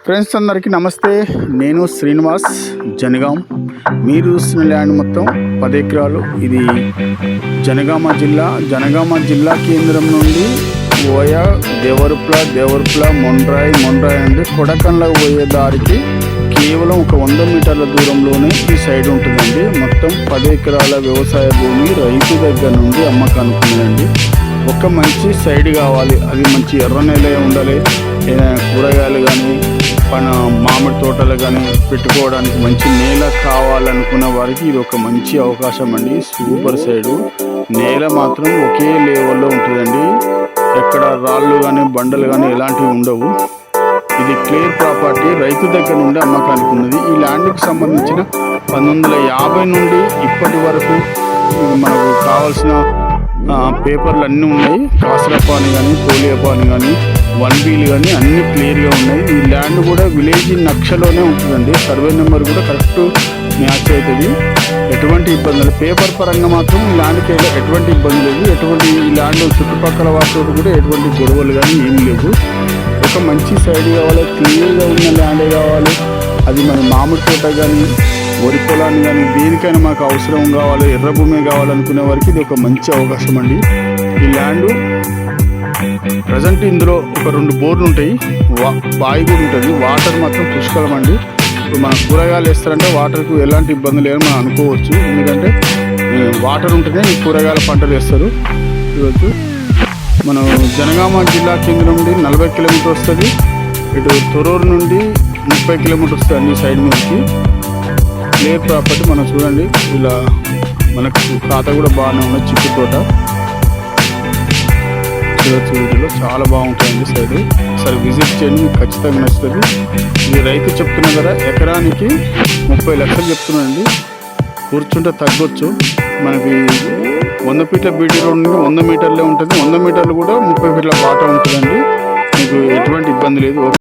Friends అందరికీ నమస్తే. నేను శ్రీనివాస్ జనగాం. మీరు చూస్తున్న ల్యాండ్ మొత్తం 10 ఎకరాలు. ఇది జనగామ జిల్లా కేంద్రం నుండి ఓయా దేవరుప్ల మొండ్రాయి నుండి కొడకండ్లకు పోయే దారికి కేవలం ఒక 100 మీటర్ల దూరంలోనే ఈ సైడ్ ఉంటుందండి. మొత్తం 10 ఎకరాల వ్యవసాయ భూమి రైతు దగ్గర నుండి అమ్మకానికి ఉందండి. ఒక మంచి సైడ్ కావాలి, అది మంచి ఎర్ర నేల ఉండాలి. కూరగాయలు కానీ మామిడి తోటలు కానీ పెట్టుకోవడానికి మంచి నేల కావాలనుకున్న వారికి ఇది ఒక మంచి అవకాశం అండి. Super side. నేల మాత్రం ఒకే లెవెల్లో ఉంటుందండి. ఎక్కడ రాళ్ళు కానీ బండలు కానీ ఎలాంటివి ఉండవు. ఇది క్లియర్ ప్రాపర్టీ, రైతు దగ్గర నుండి అమ్మకానికి ఉన్నది. ఈ ల్యాండ్కి సంబంధించిన 1950 నుండి ఇప్పటి వరకు మనకు కావాల్సిన పేపర్లు అన్నీ ఉన్నాయి. కాసరా పాని కానీ పోలియో పాని కానీ 1B కానీ అన్నీ క్లియర్గా ఉన్నాయి. ఈ ల్యాండ్ కూడా విలేజ్ నక్షలోనే ఉంటుందండి. సర్వే నెంబర్ కూడా కరెక్ట్ మ్యాచ్ అవుతుంది. ఎటువంటి ఇబ్బందులు పేపర్ పరంగా మాత్రం ఈ ల్యాండ్కి ఎటువంటి ఇబ్బంది లేదు. ఈ ల్యాండ్ చుట్టుపక్కల వాటితో కూడా ఎటువంటి గొడవలు కానీ ఏం లేవు. ఒక మంచి సైడ్ కావాలి, క్లియర్గా ఉన్న ల్యాండే కావాలి. అది మన మామిడి తోట కానీ వరి పొలాన్ని కానీ దేనికైనా మాకు అవసరం కావాలి, ఎర్ర భూమి కావాలనుకునే వారికి ఇది ఒక మంచి అవకాశం అండి. ఈ ల్యాండ్ ప్రజెంట్ ఇందులో ఒక 2 బోర్లు ఉంటాయి, బావి కూడా ఉంటుంది. వాటర్ మాత్రం పుష్కలం అండి. ఇప్పుడు మన కూరగాయలు వేస్తారంటే వాటర్కు ఎలాంటి ఇబ్బంది లేదని మనం అనుకోవచ్చు. ఎందుకంటే వాటర్ ఉంటేనే ఈ కూరగాయల పంటలు వేస్తారు. ఈరోజు మనం జనగామ జిల్లా కేంద్రం నుండి 40 కిలోమీటర్ వస్తుంది. ఇటు తొర్రూరు నుండి 30 కిలోమీటర్ వస్తుంది ఈ సైడ్ నుంచి. క్లియర్ ప్రాపర్టీ మనం చూడండి. ఇలా మనకు ఖాతా కూడా బాగానే ఉన్నది. చిక్కు తోట వీటిలో చాలా బాగుంటాయండి సైడ్. ఒకసారి విజిట్ చేయండి, మీకు ఖచ్చితంగా నచ్చుతుంది. ఇది రైతు చెప్తున్న ధర ఎకరానికి 30 లక్షలు చెప్తున్నానండి. కూర్చుంటే తగ్గొచ్చు. మనకి 100 ఫీట్ల బీటీ రోడ్ నుండి 100 మీటర్లే ఉంటుంది. 100 మీటర్లు కూడా 30 ఫీట్ల బాట ఉంటుందండి. మీకు ఎటువంటి ఇబ్బంది లేదు.